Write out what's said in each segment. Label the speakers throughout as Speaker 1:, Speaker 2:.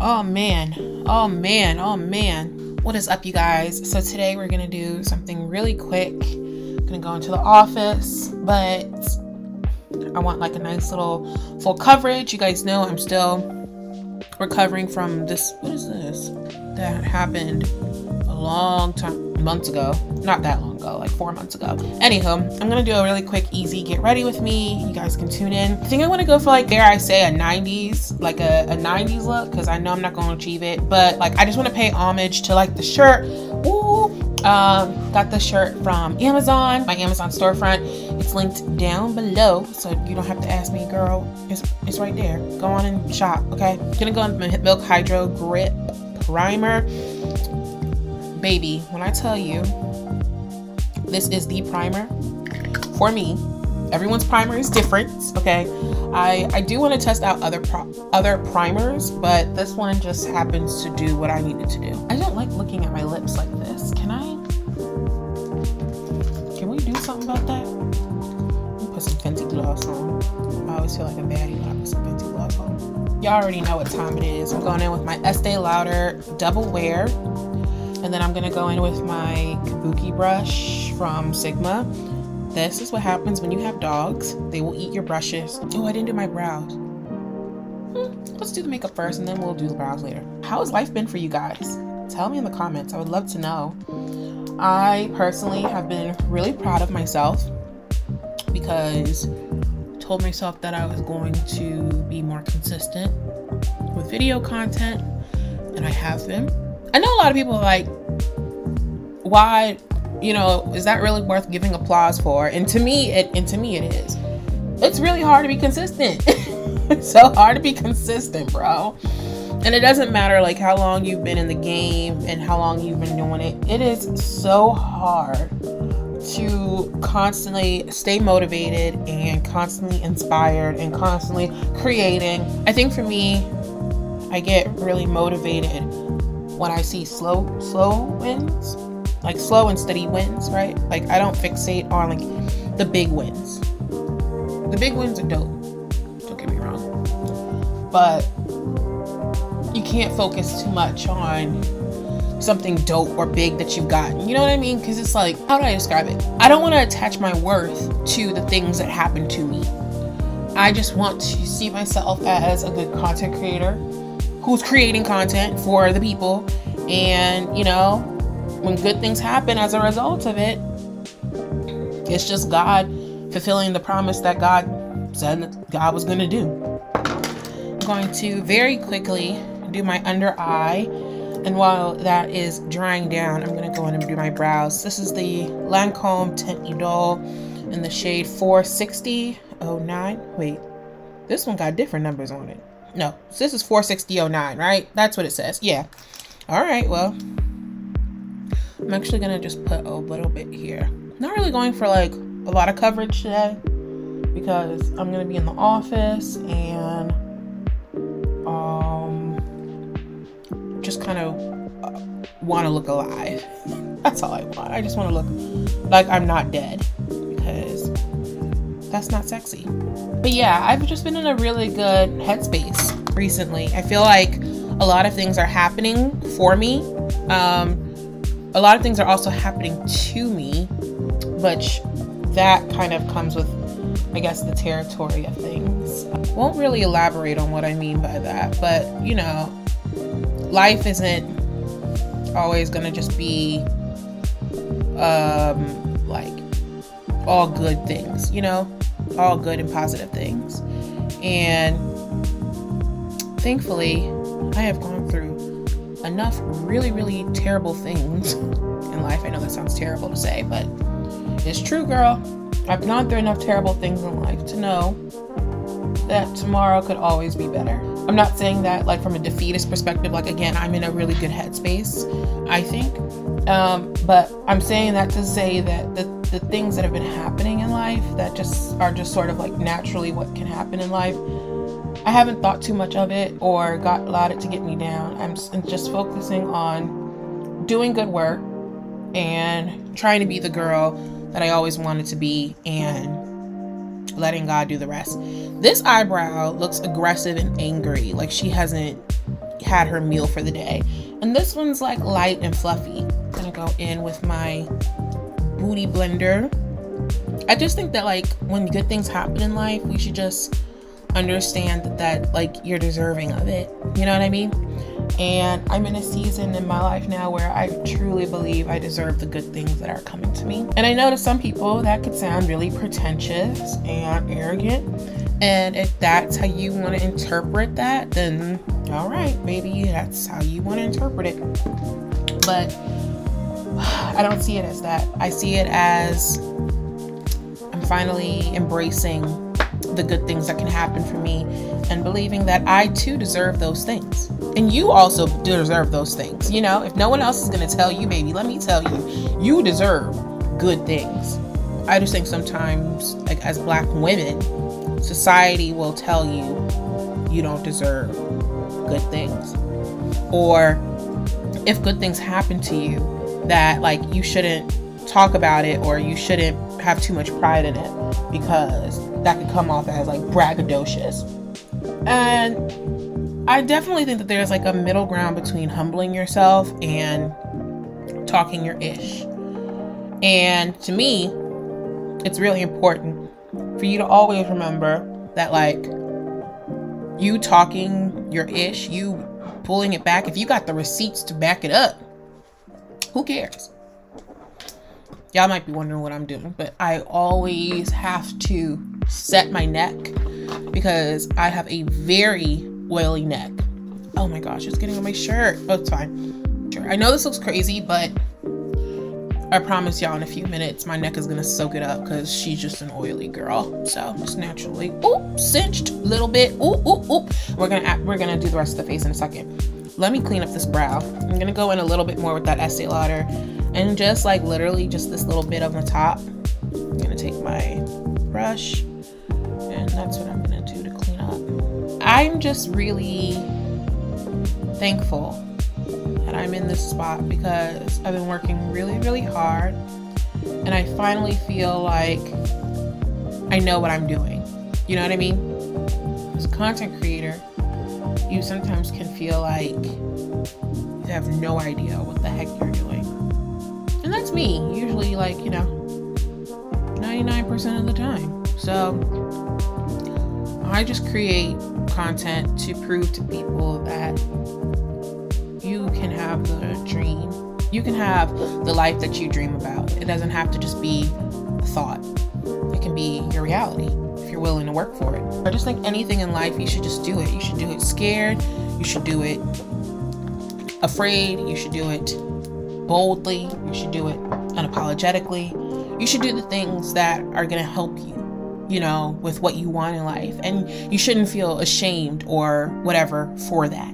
Speaker 1: Oh man, oh man, oh man. What is up, you guys? So today we're gonna do something really quick. I'm gonna go into the office, but I want like a nice little full coverage. You guys know I'm still recovering from this. What is this? That happened a long time, months ago. Not that long ago, like 4 months ago. Anywho, I'm gonna do a really quick, easy get ready with me. You guys can tune in. I think I want to go for like, dare I say, a 90s, like a 90s look, because I know I'm not going to achieve it. But like, I just want to pay homage to like the shirt. Ooh, got the shirt from Amazon, my Amazon storefront. It's linked down below, so you don't have to ask me, girl. It's right there. Go on and shop, okay? Gonna go on my Milk Hydro Grip Primer. Baby, when I tell you, this is the primer for me. Everyone's primer is different, okay? I do want to test out other primers, but this one just happens to do what I needed to do. I don't like looking at my lips like this. Can we do something about that? Let me put some Fenty gloss on. I always feel like a baddie when I put some Fenty gloss on. Y'all already know what time it is. I'm going in with my Estee Lauder Double Wear. And then I'm gonna go in with my kabuki brush from Sigma. This is what happens when you have dogs. They will eat your brushes. Oh, I didn't do my brows. Let's do the makeup first and then we'll do the brows later. How has life been for you guys? Tell me in the comments. I would love to know. I personally have been really proud of myself because I told myself that I was going to be more consistent with video content, and I have been. I know a lot of people are like, why, you know, is that really worth giving applause for? And to me it is. It's really hard to be consistent. It's so hard to be consistent, bro. And it doesn't matter like how long you've been in the game and how long you've been doing it. It is so hard to constantly stay motivated and constantly inspired and constantly creating. I think for me, I get really motivated when I see slow wins, like slow and steady wins, right? Like I don't fixate on like the big wins. The big wins are dope, don't get me wrong, but you can't focus too much on something dope or big that you've gotten. You know what I mean? Because it's like, how do I describe it? I don't want to attach my worth to the things that happen to me. I just want to see myself as a good content creator who's creating content for the people, and you know, when good things happen as a result of it, it's just God fulfilling the promise that God said that God was going to do. I'm going to very quickly do my under eye, and while that is drying down, I'm going to go in and do my brows. This is the Lancome Teint Idole in the shade 46009. Wait, this one got different numbers on it. No, so this is 46009, right? That's what it says. Yeah. All right, well, I'm actually gonna just put a little bit here. Not really going for like a lot of coverage today because I'm gonna be in the office and just kind of want to look alive. That's all I want. I just want to look like I'm not dead because that's not sexy. But yeah, I've just been in a really good headspace recently. I feel like a lot of things are happening for me. A lot of things are also happening to me, but that kind of comes with, I guess, the territory of things. Won't really elaborate on what I mean by that, but you know, life isn't always gonna just be like all good things, you know, all good and positive things. And thankfully I have gone through enough really terrible things in life. I know that sounds terrible to say, but it's true, girl. I've gone through enough terrible things in life to know that tomorrow could always be better. I'm not saying that like from a defeatist perspective, like again, I'm in a really good headspace, I think, but I'm saying that to say that the things that have been happening in life that just are just sort of like naturally what can happen in life, I haven't thought too much of it or allowed it to get me down. I'm just focusing on doing good work and trying to be the girl that I always wanted to be and letting God do the rest. This eyebrow looks aggressive and angry, like she hasn't had her meal for the day. And this one's like light and fluffy. I'm gonna go in with my Booty Blender. I just think that like when good things happen in life, we should just understand that like you're deserving of it. You know what I mean? And I'm in a season in my life now where I truly believe I deserve the good things that are coming to me. And I know to some people that could sound really pretentious and arrogant. And if that's how you want to interpret that, then all right, maybe that's how you want to interpret it. But I don't see it as that. I see it as I'm finally embracing the good things that can happen for me and believing that I too deserve those things. And you also deserve those things. You know, if no one else is going to tell you, baby, let me tell you, you deserve good things. I just think sometimes, like as Black women, society will tell you you don't deserve good things. Or if good things happen to you, that like you shouldn't talk about it or you shouldn't have too much pride in it, because that could come off as like braggadocious. And I definitely think that there's like a middle ground between humbling yourself and talking your ish. And to me, it's really important for you to always remember that like you talking your ish, you pulling it back, if you got the receipts to back it up, who cares? Y'all might be wondering what I'm doing, but I always have to set my neck because I have a very oily neck. Oh my gosh, it's getting on my shirt. Oh, it's fine. Sure. I know this looks crazy, but I promise y'all in a few minutes, my neck is gonna soak it up because she's just an oily girl. So just naturally, ooh, cinched a little bit. Ooh, ooh, ooh. We're gonna do the rest of the face in a second. Let me clean up this brow. I'm gonna go in a little bit more with that Estee Lauder. And just like literally just this little bit on the top. I'm gonna take my brush and that's what I'm gonna do to clean up. I'm just really thankful that I'm in this spot because I've been working really, really hard and I finally feel like I know what I'm doing. You know what I mean? As a content creator, you sometimes can feel like you have no idea what the heck you're doing. And that's me, usually like, 99% of the time. So I just create content to prove to people that you can have the dream. You can have the life that you dream about. It doesn't have to just be a thought. It can be your reality if you're willing to work for it. I just think anything in life, you should just do it. You should do it scared. You should do it afraid. You should do it boldly. You should do it unapologetically. You should do the things that are going to help you, with what you want in life. And you shouldn't feel ashamed or whatever for that,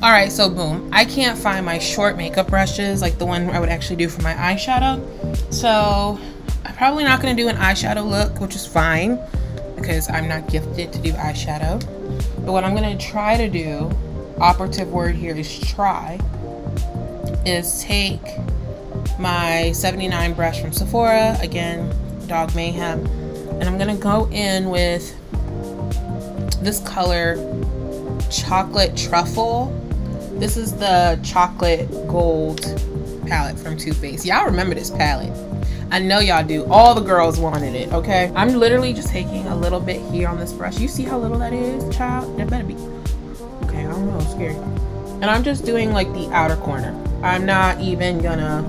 Speaker 1: All right, so boom. I can't find my short makeup brushes, like the one I would actually do for my eyeshadow. So I'm probably not going to do an eyeshadow look, which is fine because I'm not gifted to do eyeshadow. But what I'm going to try to do, operative word here is try, is take my 79 brush from Sephora, again, Dog Mayhem, and I'm gonna go in with this color, Chocolate Truffle. This is the chocolate gold palette from Too Faced. Y'all remember this palette. I know y'all do. All the girls wanted it, okay? I'm literally just taking a little bit here on this brush. You see how little that is, child? That better be. Okay, I don't know, it's scary. And I'm just doing like the outer corner. I'm not even gonna...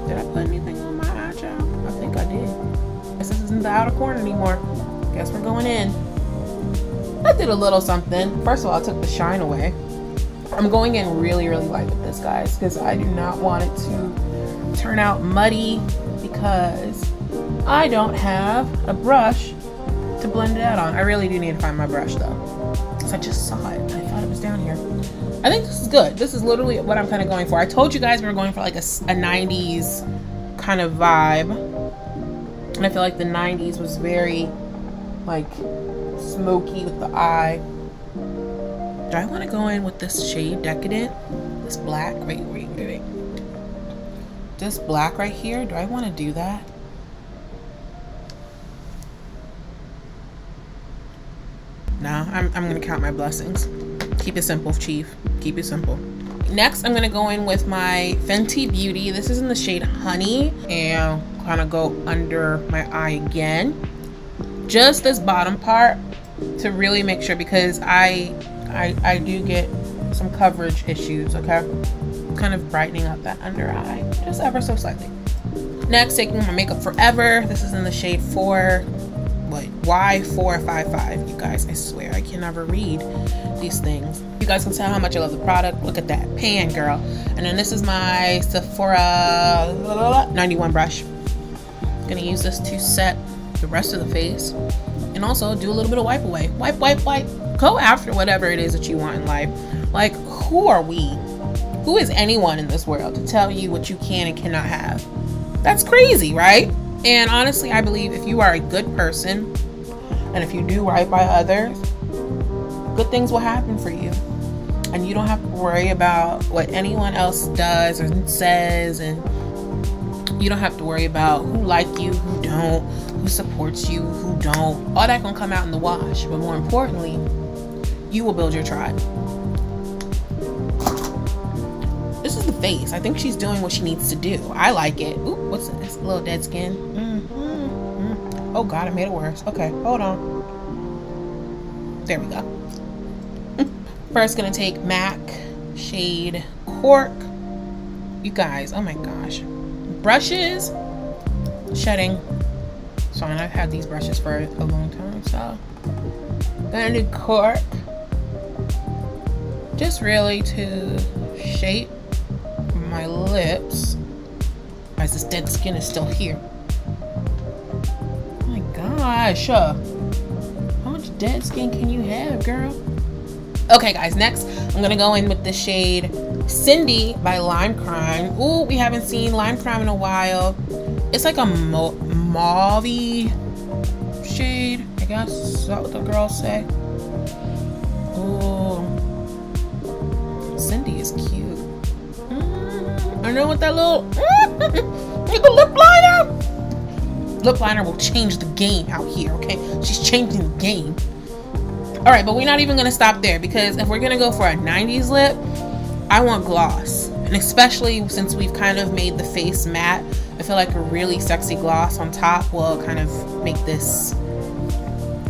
Speaker 1: Did I put anything on my eye, child? I think I did. This isn't the outer corner anymore. Guess we're going in. I did a little something. First of all, I took the shine away. I'm going in really, really light with this, guys, because I do not want it to turn out muddy because I don't have a brush to blend it out on. I really do need to find my brush though. Because I just saw it. I thought it was down here. I think this is good. This is literally what I'm kind of going for. I told you guys we were going for like a 90s kind of vibe. And I feel like the 90s was very like smoky with the eye. Do I want to go in with this shade Decadent? This black? Wait. This black right here, do I want to do that? No, I'm gonna count my blessings. Keep it simple, chief. Keep it simple. Next, I'm gonna go in with my Fenty Beauty. This is in the shade Honey, and kind of go under my eye again. Just this bottom part to really make sure, because I do get some coverage issues, okay? Kind of brightening up that under eye, just ever so slightly. Next, taking my Makeup Forever. This is in the shade Y455. You guys, I swear, I can never read these things. You guys can tell how much I love the product. Look at that pan, girl. And then this is my Sephora 91 brush. I'm gonna use this to set the rest of the face, and also do a little bit of wipe away. Wipe, wipe, wipe. Go after whatever it is that you want in life. Like, who are we? Who is anyone in this world to tell you what you can and cannot have? That's crazy, right? And honestly, I believe if you are a good person, and if you do right by others, good things will happen for you. And you don't have to worry about what anyone else does or says, and you don't have to worry about who like you, who don't, who supports you, who don't. All that gonna come out in the wash. But more importantly, you will build your tribe. This is the face. I think she's doing what she needs to do. I like it. Ooh, what's this? A little dead skin. Oh God, I made it worse. Okay, hold on. There we go. First, gonna take MAC shade Cork. You guys, oh my gosh. Brushes, shedding. So, and I've had these brushes for a long time, so gonna do Cork. Just really to shape my lips, as this dead skin is still here. Oh my gosh, how much dead skin can you have, girl? Okay guys, next I'm gonna go in with the shade Cindy by Lime Crime. Ooh, we haven't seen Lime Crime in a while. It's like a mauve-y shade, I guess. Is that what the girls say? Ooh, Cindy is cute. I know what that little the lip liner. Lip liner will change the game out here, okay? She's changing the game. All right, but we're not even gonna stop there, because if we're gonna go for a 90s lip, I want gloss. And especially since we've kind of made the face matte, I feel like a really sexy gloss on top will kind of make this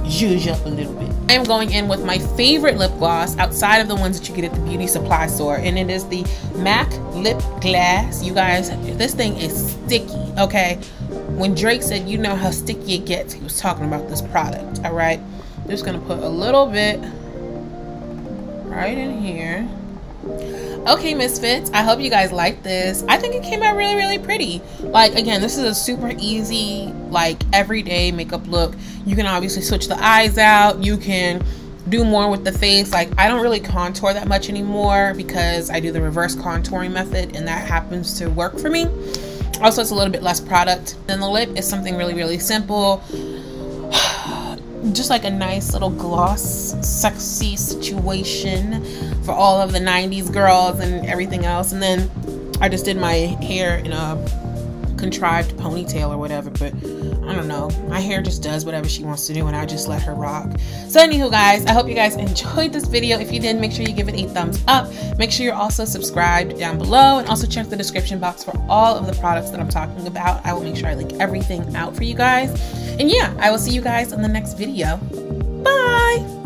Speaker 1: zhuzh up a little bit. I am going in with my favorite lip gloss outside of the ones that you get at the beauty supply store, and it is the MAC Lip Glass. You guys, this thing is sticky, okay? When Drake said, you know how sticky it gets, he was talking about this product, all right? Just gonna put a little bit right in here. Okay, Misfits, I hope you guys like this. I think it came out really, really pretty. Like, again, this is a super easy, like, everyday makeup look. You can obviously switch the eyes out. You can do more with the face. Like, I don't really contour that much anymore because I do the reverse contouring method, and that happens to work for me. Also, it's a little bit less product. And the lip is something really, really simple. Just like a nice little gloss, sexy situation for all of the 90s girls and everything else. And then I just did my hair in a contrived ponytail or whatever, but I don't know, my hair just does whatever she wants to do, and I just let her rock. So anywho guys, I hope you guys enjoyed this video. If you did, make sure you give it a thumbs up. Make sure you're also subscribed down below, and also check the description box for all of the products that I'm talking about. I will make sure I link everything out for you guys. And yeah, I will see you guys in the next video. Bye.